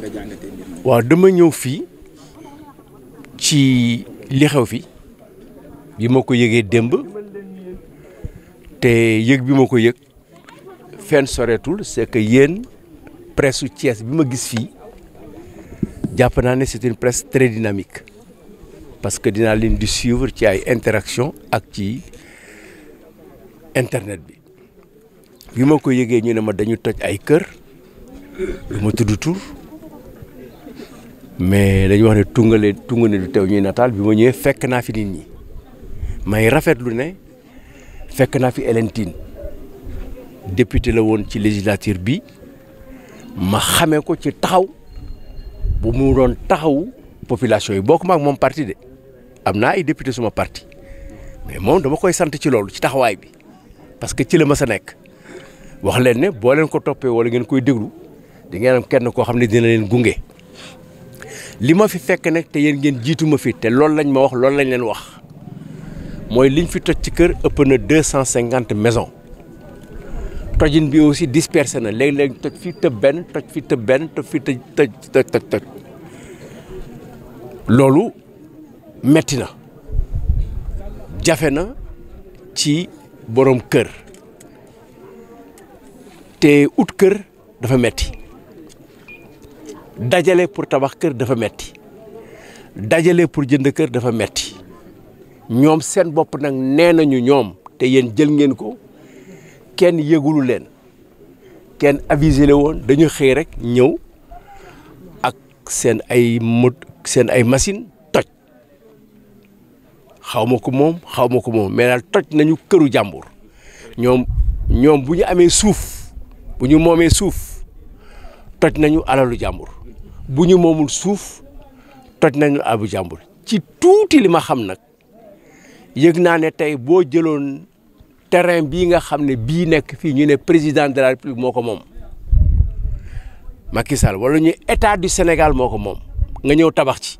nga jàngatee mbir mi. waaw dama ñëw fii ci li xew fi bi ma ko yëgee démb te yëg bi ma ko yëg fenn soreetul c'est que yéen presse su Thiès bi ma gis fii jàpp naa ne c'est une presse très dynamique parce que dinaa leen di suivre ci ay interaction ak ci internet bi ma ko yëgee ñu ne ma dañu toj ay kër lu ma tudd tur mais dañu wax ne tungale du teew ñuy nataal bi ma ñëwee fekk naa fi nit ñi may rafetlu ne fekk naa fi Hélène Tine député la woon ci législature bi ma xamee ko ci taxaw bu mu doon taxawu population yi bokk ma ak moom parti de am naa ay député suma parti mais moom dama koy sant ci loolu ci taxawaay bi parce que ci la ma sa nekk wax leen ne boo leen ko toppee wala ngeen koy déglu di ngeen am kenn koo xam ne dina leen gunge li ma fi fekk nag te yéen ngeen jiitu ma fi te loolu lañ ma wax loolu lañ leen wax mooy liñ fi toj ci kër ëpp na 250 maisons tojin bi aussi dispersé na léeg-léeg toj fi tëb benn toj fi tëb benn toj fi toj loolu metti na jafe na ci borom kër te ut kër dafa metti dajale pour tabax kër dafa metti dajale pour jënd kër dafa metti ñoom seen bopp nag nee nañu ñoom te yéen jël ngeen ko kenn yëgulu leen kenn avisé le woon dañu xëy rek ñëw ak seen ay machine toj xaw ma ko moom mais daal toj nañu këru jàmbur ñoom bu ñu amee suuf bu ñu moomee suuf toj nañu alalu jàmbur bu ñu moomul suuf toj nañu alalu jàmbur ci tuuti li ma xam nag yëg naa ne tey boo jëloon terrain bii nga xam ne bii nekk fii ñu ne président de la république moo ko moom Macky Sall wala ñu état du Sénégal moo ko moom nga ñëw tabax ci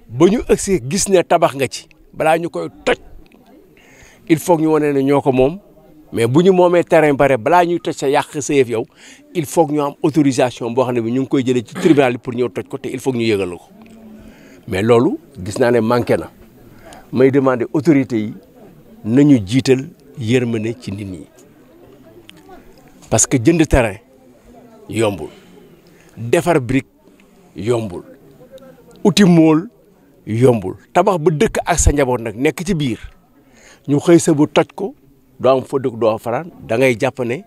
ba ñu ëgsi gis ne tabax nga ci balaa ñu koy toj il faut ñu wane ne ñoo ko moom mais bu ñu moomee terrain bare balaa ñuy toj sa yàq sa yëf yow il faut ñu am autorisation boo xam ne bi ñu ngi koy jëlee ci tribunal pour ñëw toj ko te il faut ñu yëgal ko mais loolu gis naa ne manqué na may demander autorités yi nañu jiital yërmande ci nit ñi parce que jënd terrain yombul defar brique yombul uti mool yombul tabax ba dëkk ak sa njaboot nag nekk ci biir ñu xëy sa bu toj ko doo am fa dëkk doo faraan da ngay jàpp ne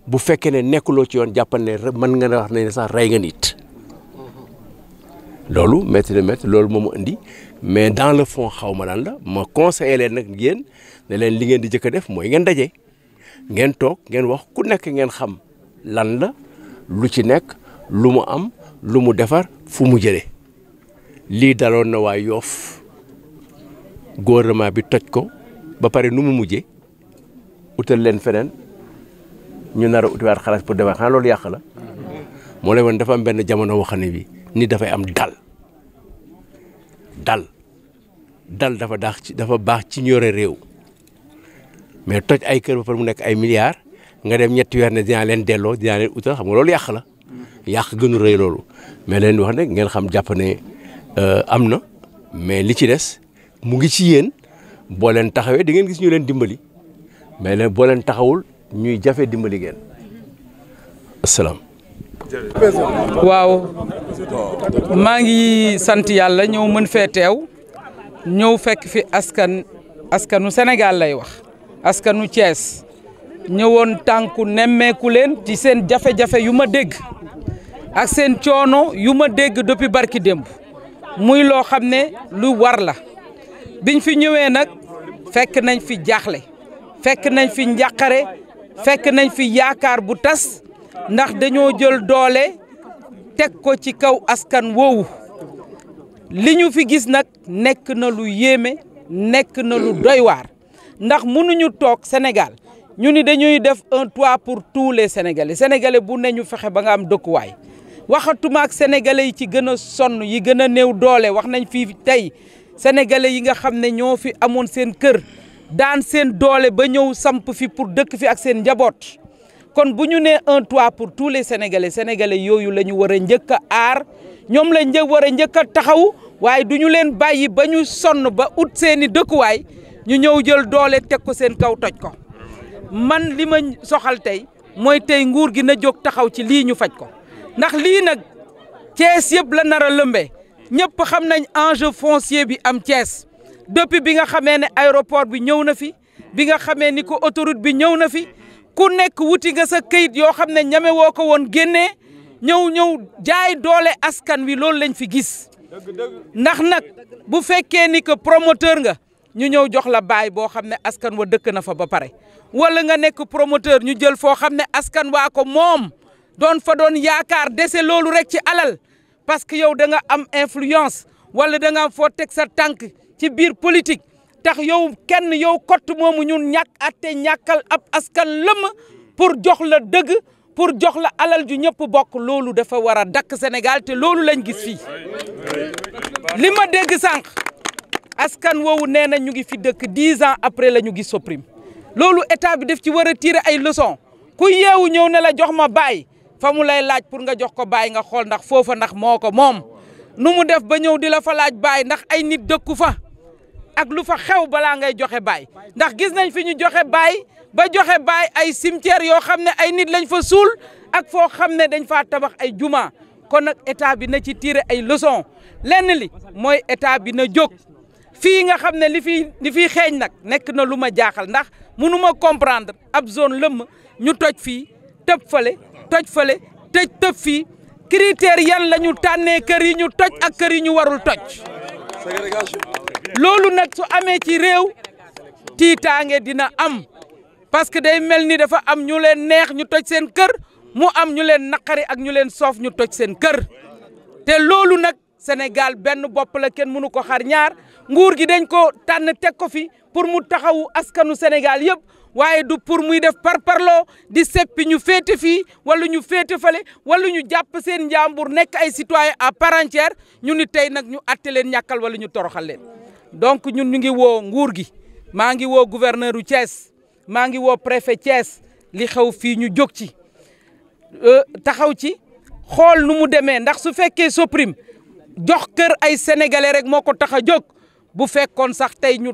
bu fekkee ne nekkuloo ci yoon jàpp ne mën nga wax ne sax rey nga nit loolu métti na métti loolu moomu indi mais dans le fond xaw ma lan la ma conseillé leen nag yéen ne leen li ngeen di jëkk a def mooy ngeen daje ngeen toog ngeen wax ku nekk ngeen xam lan la lu ci nekk lu mu am lu mu defar fu mu jëlee lii daloon na waa Yoff gouvernement bi toj ko ba pare nu mu mujjee utal leen feneen ñu nar a utiwaat xaalis pour defar xanaa loolu yàq la moo lay woon dafa am benn jamono wax ne bi nit dafay am dal dafa baax ci ñore réew mais toj ay kër ba pare mu nekk ay milliards nga dem ñetti weer ne dinaa leen delloo dinaa leen utal xam nga loolu yàq la yàq gënu rëy loolu mais leen wax ne ngeen xam jàpp ne am na mais li ci des mu ngi ci yéen boo leen taxawee di ngeen gis ñu leen dimbali mais leen boo leen taxawul ñuy jafe dimbali ngeen asalaam. waaw maa ngi sant yàlla ñëw mën fee teew ñëw fekk fi askanu Sénégal lay wax askanu Thiès ñëwoon tànku nemmeeku leen ci seen jafe-jafe yu ma dégg ak seen coono yu ma dégg depuis barki démb muy loo xam ne lu war la biñ fi ñëwee nag fekk nañ fi jaaxle fekk nañ fi njàqare fekk nañ fi yaakaar bu tas ndax dañoo jël doole teg ko ci kaw askan woowu li ñu fi gis nag nekk na lu yéeme nekk na lu doy waar ndax mënuñu toog Sénégal ñu ni dañuy def un toit pour tous les Sénégalais bu ne ñu fexe ba nga am dëkkuwaay waxatuma ak Sénégalais yi ci gën a sonn yi gën a néew doole wax nañ fii tey Sénégalais yi nga xam ne ñoo fi amoon seen kër daan seen doole ba ñëw samp fi pour dëkk fi ak seen njaboot kon bu ñu nee un toit pour tous les sénégalais yooyu la ñu war a njëkk a aar ñoom la war a njëkk a taxaw waaye du ñu leen bàyyi ba ñu sonn ba ut seeni dëkkuwaay ñu ñëw jël doole teg ko seen kaw toj ko man li ma soxal tey mooy tey nguur gi na jóg taxaw ci lii ñu faj ko ndax lii nag Thiès yëpp la nar a lëmbee ñëpp xam nañ enjeu foncier bi am Thiès depuis bi nga xamee ne aéroport bi ñëw na fi bi nga xamee ni ko autoroute bi ñëw na fi ku nekk wuti nga sa këyit yoo xam ne ñame woo ko woon génnee ñëw jaay doole askan wi loolu lañ fi gis ndax nag bu fekkee ni que promoteur nga ñu ñëw jox la baay boo xam ne askan wa dëkk na fa ba pare wala nga nekk promoteur ñu jël foo xam ne askan waa ko moom doon fa doon yaakaar dese loolu rek ci alal parce que yow da nga am influence wala da nga am foo teg sa tànk ci biir politique tax yow kenn yow kott moomu ñun ñàkkal ab askan lëmm pour jox la dëgg pour jox la alal ju ñëpp bokk loolu dafa war a dakk Sénégal te loolu lañ gis fii li ma dégg sànq askan woowu nee na ñu ngi fi dëkk 10 ans après la ñu gis Soprim loolu état bi daf ci war a tirer ay leçons ku yeewu ñëw ne la jox ma baay fa mu lay laaj pour nga jox ko baay nga xool ndax foofa ndax moo ko moom nu mu def ba ñëw di la fa laaj baay ndax ay nit dëkku fa ak lu fa xew balaa ngay joxe baay ndax gis nañ fi ñu joxe baay ba joxe baay ay cimetière yoo xam ne ay nit lañ fa suul ak foo xam ne dañ faa tabax ay juma kon nag état bi na ci tirer ay leçons lenn li mooy état bi na jóg fii nga xam ne li fiy xeeñ nag nekk na lu ma jaaxal ndax mënu ma comprendre ab zone lëmm ñu toj fii tëb fale toj fale tëb fii critères yan la ñu tànnee kër yi ñu toj ak kër yi ñu warul toj loolu nag su amee ci réew tiitaange dina am parce que day mel ni dafa am ñu leen neex ñu toj seen kër mu am ñu leen naqari ak ñu leen soof ñu toj seen kër te loolu nag Sénégal benn bopp la kenn mënu ko xar ñaar nguur gi dañ ko tànn teg ko fi pour mu taxawu askanu Sénégal yëpp waaye du pour muy def parparloo di seppi ñu féete fii wala ñu féete fale wala ñu jàpp seen njàmbur nekk ay citoyen à part entière ñu ni tey nag ñu atte leen ñàkkal wala ñu toroxal leen donc ñun ñu ngi woo nguur gi maa ngi woo gouverneur u Thiès maa ngi woo préfet Thiès li xew fii ñu jóg ci taxaw ci xool nu mu demee ndax su fekkee Soprim jox kër ay sénégalais rek moo ko tax a jóg bu fekkoon sax tey ñu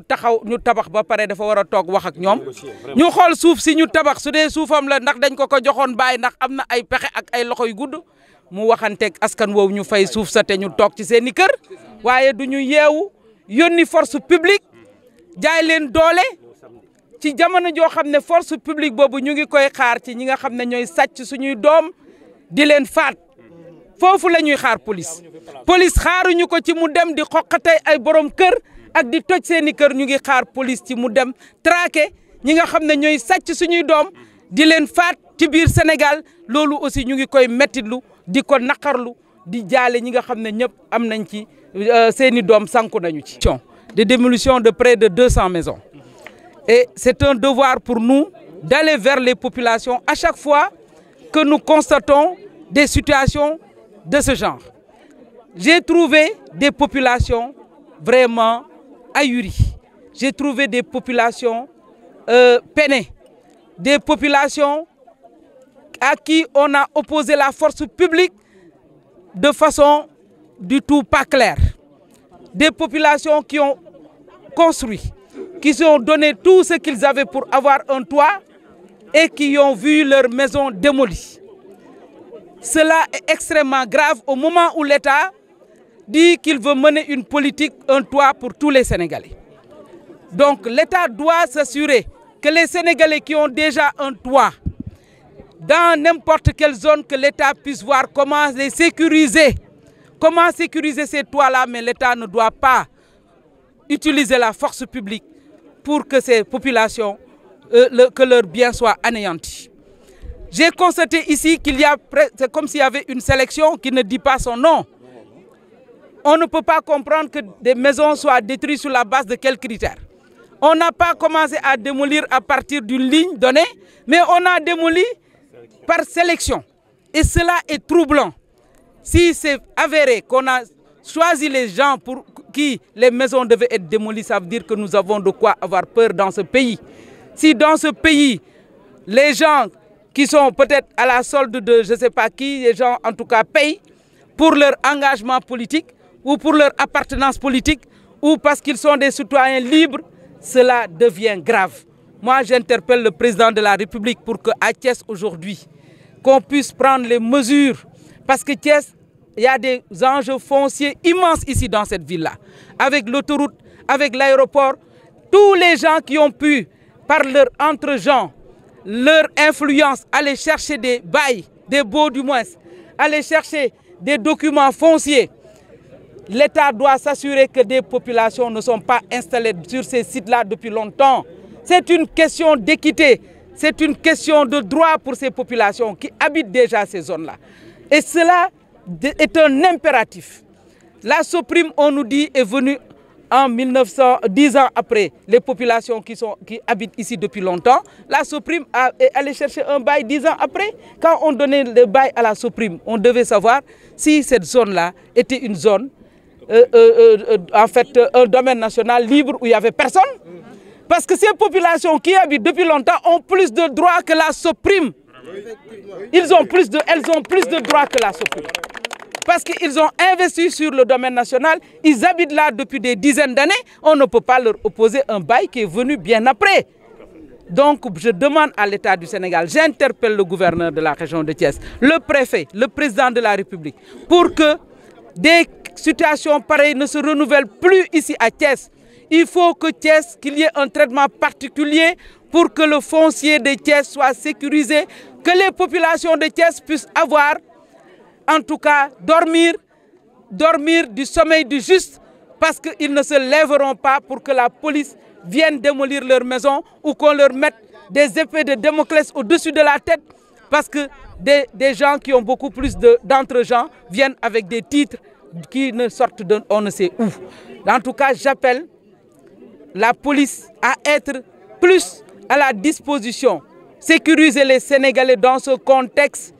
tabax ba pare dafa war a toog wax ak ñoom ñu xool suuf si ñu tabax su dee suufam la ndax dañ ko joxoon baay ndax am na ay pexe ak ay loxo yu gudd mu waxanteeg askan woowu ñu fay suuf sa te ñu toog ci seen i kër waaye du ñu yeewu yónni force publique jaay leen doole ci jamono joo xam ne force publique boobu ñu ngi koy xaar ci ñi nga xam ne ñooy sàcc suñuy doom di leen faat foofu la ñuy xaar police xaaruñu ko ci mu dem di xoqatay ay borom kër ak di toj seeni kër ñu ngi xaar police ci mu dem traquer ñi nga xam ne ñooy sàcc suñuy doom di leen faat ci biir Sénégal loolu aussi ñu ngi koy mettitlu di ko naqarlu di jaale ñi nga xam ne ñëpp am nañ ci seeni doom sanku nañu ci. de démolition de près de 200 maisons et c'est un devoir pour nous d'aller vers les populations à chaque fois que nous constatons des situations de ce genre. J'ai trouvé des populations vraiment ahuries. J'ai trouvé des populations peinées, des populations à qui on a opposé la force publique de façon du tout pas claire. Des populations qui ont construit, qui se ont donné tout ce qu'ils avaient pour avoir un toit et qui ont vu leur maison démolie. Cela est extrêmement grave au moment où l'État dit qu'il veut mener une politique, un toit pour tous les Sénégalais. Donc l'État doit s'assurer que les Sénégalais qui ont déjà un toit, dans n'importe quelle zone, que l'État puisse voir comment les sécuriser. Comment sécuriser ces toits-là, mais l'État ne doit pas utiliser la force publique pour que ces populations, que leurs biens soient anéantis. J'ai constaté ici qu'il y a, c'est comme s'il y avait une sélection qui ne dit pas son nom. On ne peut pas comprendre que des maisons soient détruites sur la base de quels critères. On n'a pas commencé à démolir à partir d'une ligne donnée, mais on a démoli par sélection. Et cela est troublant. Si c'est avéré qu'on a choisi les gens pour qui les maisons devaient être démolies, ça veut dire que nous avons de quoi avoir peur dans ce pays. Si dans ce pays, les gens qui sont peut-être à la solde de je ne sais pas qui, les gens en tout cas payent pour leur engagement politique ou pour leur appartenance politique ou parce qu'ils sont des citoyens libres, cela devient grave. Moi, j'interpelle le président de la République pour qu'à Thiès aujourd'hui, qu'on puisse prendre les mesures. Parce que Thiès, il y a des enjeux fonciers immenses ici dans cette ville-là. Avec l'autoroute, avec l'aéroport, tous les gens qui ont pu, par leur entre-gens, leur influence, aller chercher des bails, des baux du moins, aller chercher des documents fonciers. L'État doit s'assurer que des populations ne sont pas installées sur ces sites-là depuis longtemps. C'est une question d'équité, c'est une question de droit pour ces populations qui habitent déjà ces zones-là. Et cela est un impératif. La Soprime, on nous dit, est venue en 10 ans après les populations qui habitent ici depuis longtemps. La Soprime est allée chercher un bail 10 ans après. Quand on donnait le bail à la Soprime, on devait savoir si cette zone-là était une zone, en fait, un domaine national libre où il n'y avait personne. Parce que ces populations qui habitent depuis longtemps ont plus de droits que la Soprime. Elles ont plus de droits que la Soprime. Parce qu'ils ont investi sur le domaine national, ils habitent là depuis des dizaines d'années, on ne peut pas leur opposer un bail qui est venu bien après. Donc je demande à l'État du Sénégal, j'interpelle le gouverneur de la région de Thiès, le préfet, le président de la République, pour que des situations pareilles ne se renouvellent plus ici à Thiès. Il faut que Thiès, qu'il y ait un traitement particulier pour que le foncier de Thiès soit sécurisé, que les populations de Thiès puissent avoir, en tout cas, dormir du sommeil du juste, parce qu'ils ne se lèveront pas pour que la police vienne démolir leur maison ou qu'on leur mette des épées de Damoclès au-dessus de la tête, parce que des gens qui ont beaucoup plus d'entre-gens viennent avec des titres qui ne sortent de on ne sait où. En tout cas, j'appelle la police à être plus à la disposition, sécuriser les Sénégalais dans ce contexte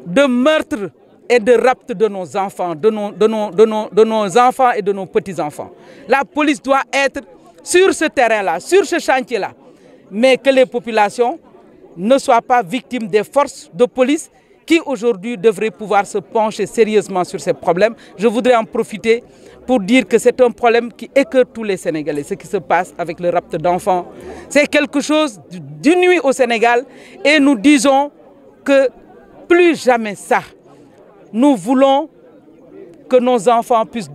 de meurtre et de rapt de nos enfants, de nos enfants et de nos petits-enfants. La police doit être sur ce terrain-là, sur ce chantier-là, mais que les populations ne soient pas victimes des forces de police qui aujourd'hui devraient pouvoir se pencher sérieusement sur ces problèmes. Je voudrais en profiter pour dire que c'est un problème qui écoeure tous les Sénégalais. Ce qui se passe avec le rapt d'enfants, c'est quelque chose d'inouï au Sénégal et nous disons que plus jamais ça. Nous voulons que nos enfants puissent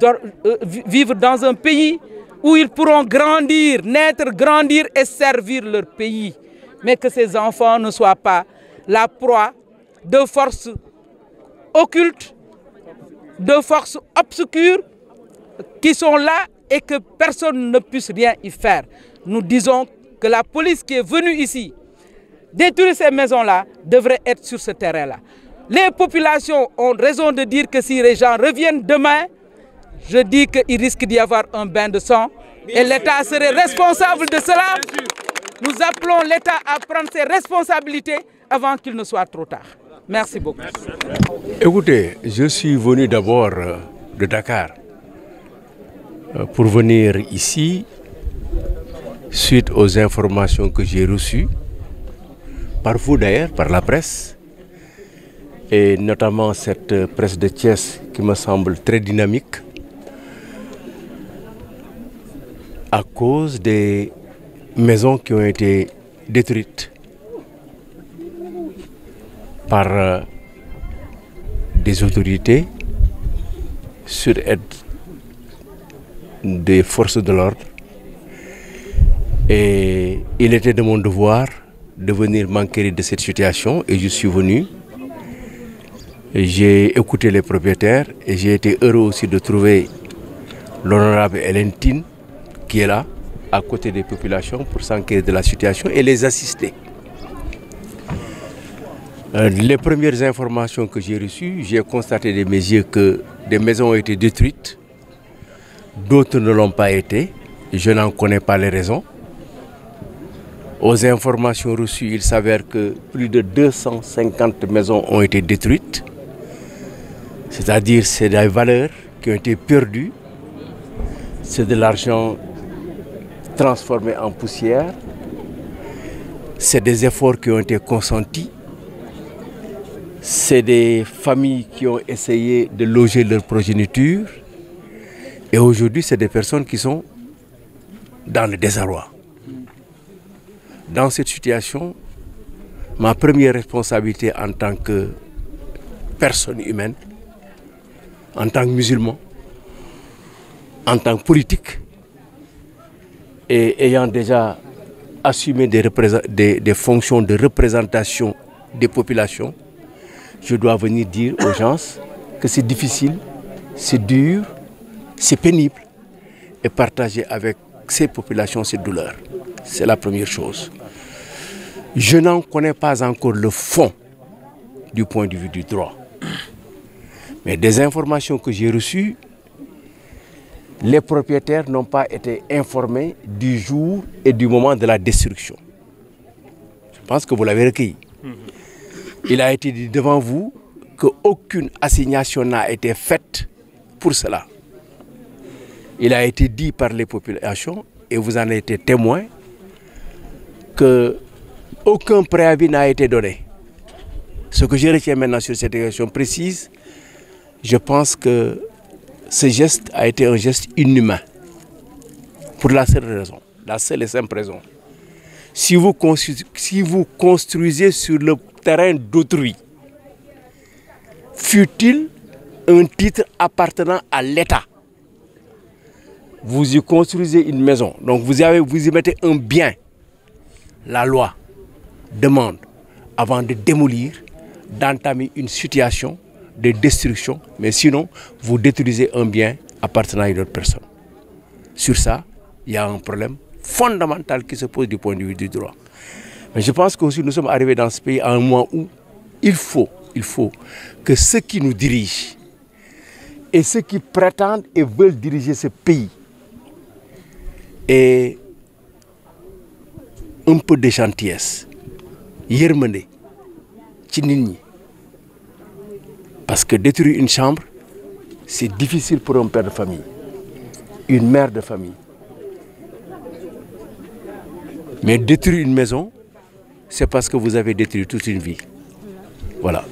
vivre dans un pays où ils pourront grandir, naître, grandir et servir leur pays. Mais que ces enfants ne soient pas la proie de forces occultes, de forces obscures qui sont là et que personne ne puisse rien y faire. Nous disons que la police qui est venue ici détruire ces maisons-là devrait être sur ce terrain-là. Les populations ont raison de dire que si les gens reviennent demain, je dis qu'il risque d'y avoir un bain de sang et l'État serait responsable de cela. Nous appelons l'État à prendre ses responsabilités avant qu'il ne soit trop tard. Merci beaucoup. Écoutez, je suis venu d'abord de Dakar pour venir ici suite aux informations que j'ai reçues, par vous d'ailleurs, par la presse, et notamment cette presse de Thiès qui me semble très dynamique, à cause des maisons qui ont été détruites par des autorités sur aide des forces de l'ordre. Et il était de mon devoir de venir m'enquérir de cette situation et je suis venu. J'ai écouté les propriétaires et j'ai été heureux aussi de trouver l'honorable Hélène Tine qui est là, à côté des populations pour s'enquérir de la situation et les assister. Les premières informations que j'ai reçues, j'ai constaté de mes yeux que des maisons ont été détruites, d'autres ne l'ont pas été, je n'en connais pas les raisons. Aux informations reçues, il s'avère que plus de 250 maisons ont été détruites, c'est-à-dire c'est des valeurs qui ont été perdues, c'est de l'argent transformé en poussière C'est des efforts qui ont été consentis. C'est des familles qui ont essayé de loger leur progéniture. Et aujourd'hui, c'est des personnes qui sont dans le désarroi. Dans cette situation, ma première responsabilité en tant que personne humaine, en tant que musulman, en tant que politique, et ayant déjà assumé des fonctions de représentation des populations, je dois venir dire aux gens que c'est difficile, c'est dur, c'est pénible, et partager avec ces populations cette douleur. C'est la première chose. Je n'en connais pas encore le fond du point de vue du droit. Mais des informations que j'ai reçues, les propriétaires n'ont pas été informés du jour et du moment de la destruction. Je pense que vous l'avez recueilli. Il a été dit devant vous qu'aucune assignation n'a été faite pour cela. Il a été dit par les populations, et vous en avez été témoin, qu'aucun préavis n'a été donné. Ce que je retiens maintenant sur cette question précise, je pense que ce geste a été un geste inhumain. Pour la seule raison, la seule et simple raison. Si vous construisez sur le terrain d'autrui, fût-il un titre appartenant à l'État, vous y construisez une maison, donc vous y mettez un bien. La loi demande, avant de démolir, d'entamer une situation de destruction, mais sinon, vous détruisez un bien appartenant à une autre personne. Sur ça, il y a un problème fondamental qui se pose du point de vue du droit. Mais je pense que nous sommes arrivés dans ce pays à un moment où il faut que ceux qui nous dirigent et ceux qui prétendent et veulent diriger ce pays aient un peu de gentillesse, yërmande ci nit ñi. Parce que détruire une chambre, c'est difficile pour un père de famille, une mère de famille. Mais détruire une maison, c'est parce que vous avez détruit toute une vie. Voilà.